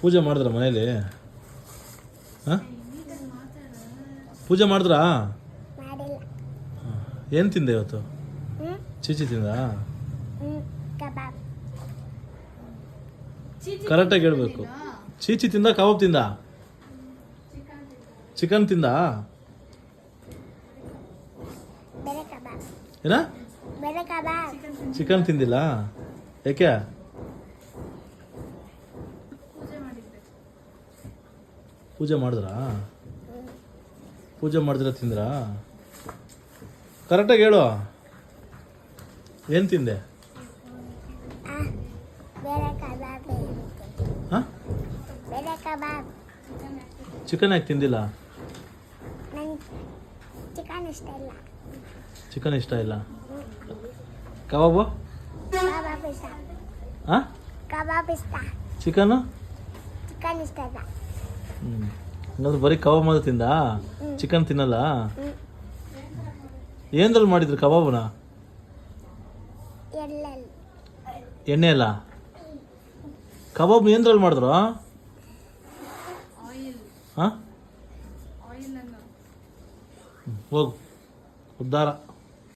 ಪೂಜೆ ಮಾಡಿದ್ರ ಮನೇಲಿ? ಹಾಂ, ಪೂಜೆ ಮಾಡಿದ್ರಾ? ಮಾಡಿಲ್ಲ. ಏನು ತಿಂದೆ ಇವತ್ತು? ಚೀಚಿ ತಿಂದ? ಕಬಾಬ್. ಕರೆಕ್ಟಾಗಿ ಹೇಳ್ಬೇಕು. ಚೀಚಿ ತಿಂದ, ಕಬಾಬ್ ತಿಂದ? ಚಿಕನ್ ತಿಂದ? ಬೇರೆ ಕಬಾಬ್. ಏನ? ಬೇರೆ ಕಬಾಬ್. ಚಿಕನ್ ತಿಂದಿಲ್ಲ? ಯಾಕೆ? ಪೂಜೆ ಮಾಡಿದ್ರಾ? ಪೂಜೆ ಮಾಡಿದ್ರೆ ತಿಂದ್ರಾ? ಕರೆಕ್ಟಾಗಿ ಹೇಳು. ಏನು ತಿಂದೆ? ಬೇರೆ ಕಬಾಬ್. ಹಾಂ, ಬೇರೆ ಕಬಾಬ್. ಚಿಕನ್ ಯಾಕೆ ತಿಂದಿಲ್ಲ? ನಂಗೆ ಚಿಕನ್ ಇಷ್ಟ ಇಲ್ಲ. ಚಿಕನ್ ಇಷ್ಟ ಇಲ್ಲ. ಕಬಾಬು? ಕಬಾಬ್ ಇಷ್ಟ. ಹಾಂ, ಕಬಾಬ್ ಇಷ್ಟ. ಚಿಕನ್ನು? ಚಿಕನ್ ಇಷ್ಟ ಇಲ್ಲ. ಹಂಗಂದ್ರೆ ಬರೀ ಕಬಾಬ್ ಮಾತ್ರ ತಿಂದ? ಚಿಕನ್ ತಿನ್ನಲ್ಲ? ಏನ್ರಲ್ಲಿ ಮಾಡಿದ್ರು ಕಬಾಬನ? ಎಲ್ಲೆಲ್ಲಿ ಎಣ್ಣೆ ಅಲ್ಲ, ಕಬಾಬ್ ಏನ್ರಲ್ಲಿ ಮಾಡಿದ್ರು? ಹಾಂ, ಹೋಗು ಉದ್ಧಾರ.